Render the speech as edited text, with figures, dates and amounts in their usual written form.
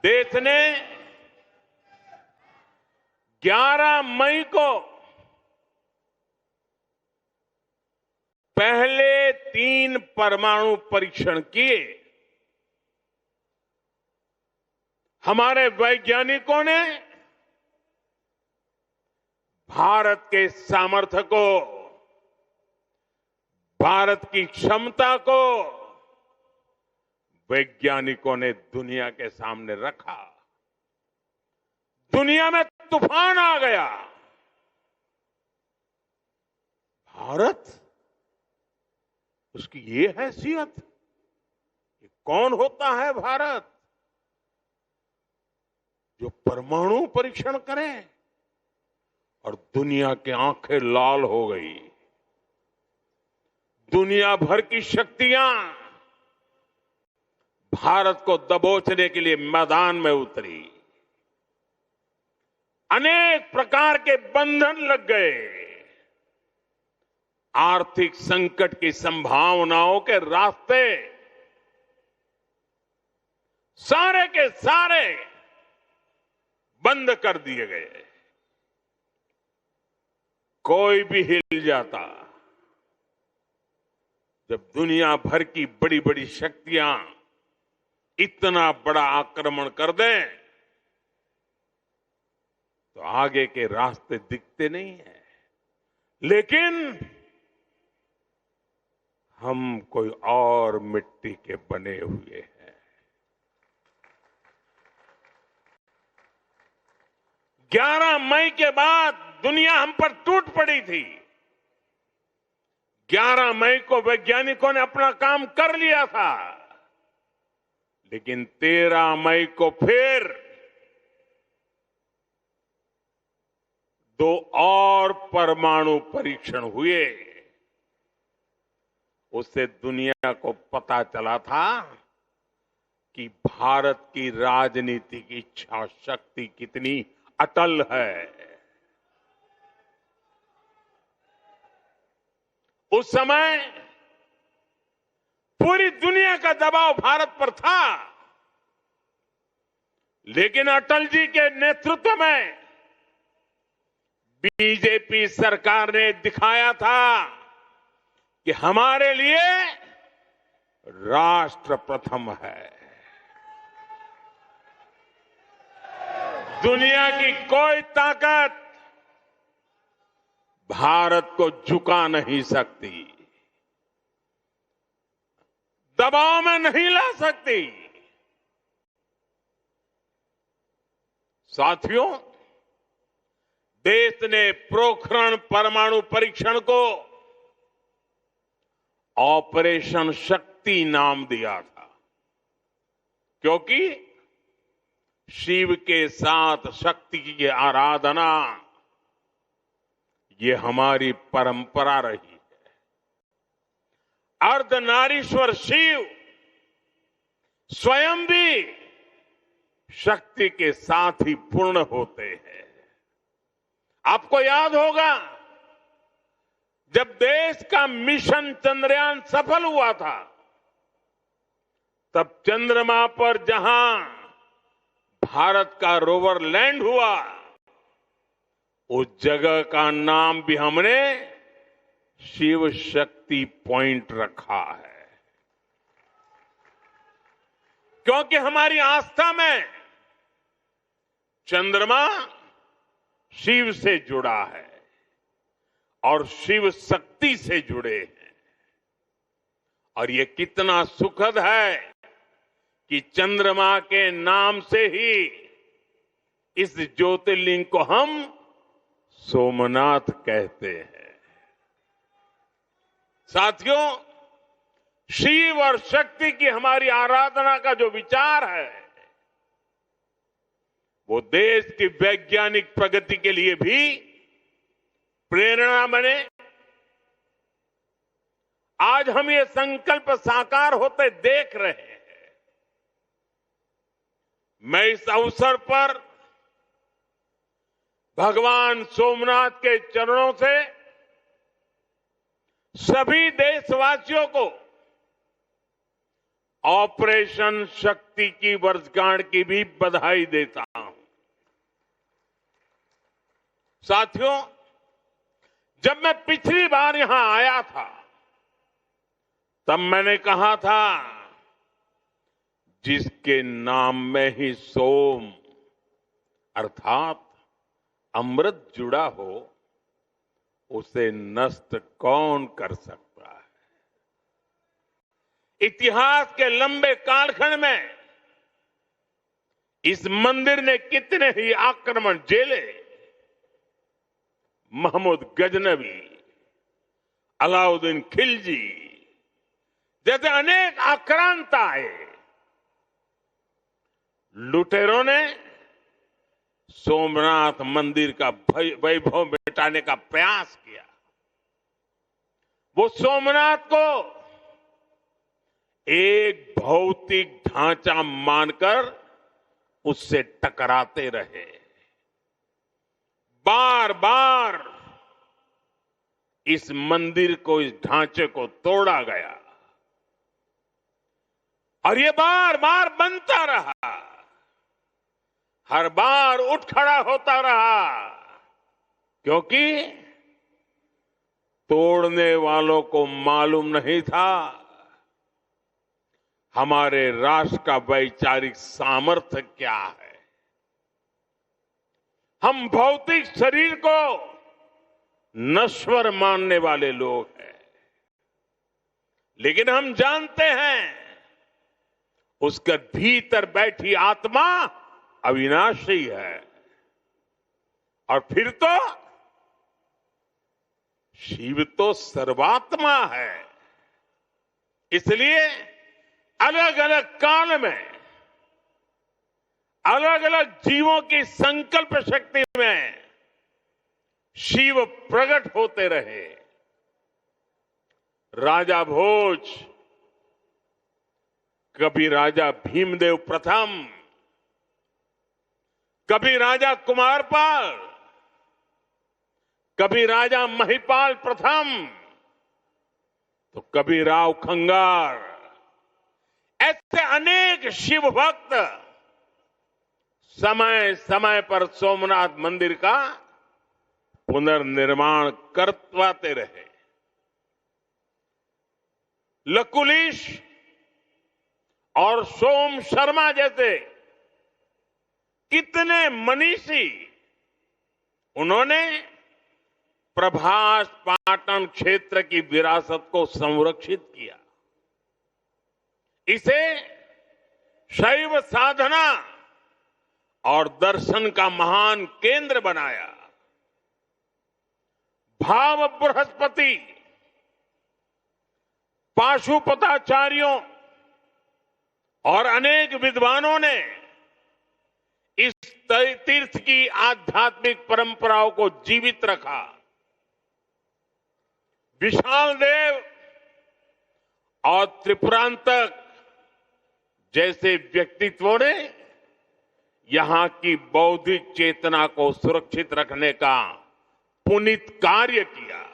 देश ने 11 मई को पहले 3 परमाणु परीक्षण किए। हमारे वैज्ञानिकों ने भारत के सामर्थ्य को, भारत की क्षमता को वैज्ञानिकों ने दुनिया के सामने रखा। दुनिया में तूफान आ गया। भारत, उसकी ये हैसियत, ये कौन होता है भारत जो परमाणु परीक्षण करे? और दुनिया की आंखें लाल हो गई। दुनिया भर की शक्तियां भारत को दबोचने के लिए मैदान में उतरी। अनेक प्रकार के बंधन लग गए। आर्थिक संकट की संभावनाओं के रास्ते सारे के सारे बंद कर दिए गए। कोई भी हिल जाता। जब दुनिया भर की बड़ी बड़ी शक्तियां इतना बड़ा आक्रमण कर दें तो आगे के रास्ते दिखते नहीं है। लेकिन हम कोई और मिट्टी के बने हुए हैं। 11 मई के बाद दुनिया हम पर टूट पड़ी थी। 11 मई को वैज्ञानिकों ने अपना काम कर लिया था, लेकिन 13 मई को फिर 2 और परमाणु परीक्षण हुए। उससे दुनिया को पता चला था कि भारत की राजनीतिक इच्छा शक्ति कितनी अटल है। उस समय पूरी दुनिया का दबाव भारत पर था, लेकिन अटल जी के नेतृत्व में बीजेपी सरकार ने दिखाया था कि हमारे लिए राष्ट्र प्रथम है। दुनिया की कोई ताकत भारत को झुका नहीं सकती, दबाव में नहीं ला सकती। साथियों, देश ने पोखरण परमाणु परीक्षण को ऑपरेशन शक्ति नाम दिया था, क्योंकि शिव के साथ शक्ति की आराधना ये हमारी परंपरा रही है। अर्धनारीश्वर शिव स्वयं भी शक्ति के साथ ही पूर्ण होते हैं। आपको याद होगा, जब देश का मिशन चंद्रयान सफल हुआ था, तब चंद्रमा पर जहां भारत का रोवर लैंड हुआ, उस जगह का नाम भी हमने शिव शक्ति पॉइंट रखा है, क्योंकि हमारी आस्था में चंद्रमा शिव से जुड़ा है और शिव शक्ति से जुड़े हैं। और ये कितना सुखद है कि चंद्रमा के नाम से ही इस ज्योतिर्लिंग को हम सोमनाथ कहते हैं। साथियों, शिव और शक्ति की हमारी आराधना का जो विचार है, वो देश की वैज्ञानिक प्रगति के लिए भी प्रेरणा बने। आज हम ये संकल्प साकार होते देख रहे हैं। मैं इस अवसर पर भगवान सोमनाथ के चरणों से सभी देशवासियों को ऑपरेशन शक्ति की वर्षगांठ की भी बधाई देता हूं। साथियों, जब मैं पिछली बार यहां आया था तब मैंने कहा था, जिसके नाम में ही सोम अर्थात अमृत जुड़ा हो उसे नष्ट कौन कर सकता है। इतिहास के लंबे कालखंड में इस मंदिर ने कितने ही आक्रमण झेले। महमूद गजनवी, अलाउद्दीन खिलजी जैसे अनेक आक्रांत आए। लुटेरों ने सोमनाथ मंदिर का वैभव मिटाने का प्रयास किया। वो सोमनाथ को एक भौतिक ढांचा मानकर उससे टकराते रहे। बार बार इस मंदिर को, इस ढांचे को तोड़ा गया और ये बार बार बनता रहा। हर बार उठ खड़ा होता रहा, क्योंकि तोड़ने वालों को मालूम नहीं था हमारे राष्ट्र का वैचारिक सामर्थ्य क्या है। हम भौतिक शरीर को नश्वर मानने वाले लोग हैं, लेकिन हम जानते हैं उसके भीतर बैठी आत्मा अविनाशी है। और फिर तो शिव तो सर्वात्मा है। इसलिए अलग अलग काल में अलग अलग जीवों की संकल्प शक्ति में शिव प्रकट होते रहे। राजा भोज, कभी राजा भीमदेव प्रथम, कभी राजा कुमारपाल, कभी राजा महिपाल प्रथम, तो कभी राव खंगार, ऐसे अनेक शिव भक्त समय समय पर सोमनाथ मंदिर का पुनर्निर्माण करवाते रहे। लकुलिश और सोम शर्मा जैसे कितने मनीषी, उन्होंने प्रभास पाटन क्षेत्र की विरासत को संरक्षित किया। इसे शैव साधना और दर्शन का महान केंद्र बनाया। भाव बृहस्पति, पाशुपताचार्यों और अनेक विद्वानों ने इस तीर्थ की आध्यात्मिक परंपराओं को जीवित रखा। विशाल देव और त्रिपुरांतक जैसे व्यक्तित्वों ने यहां की बौद्धिक चेतना को सुरक्षित रखने का पुनीत कार्य किया।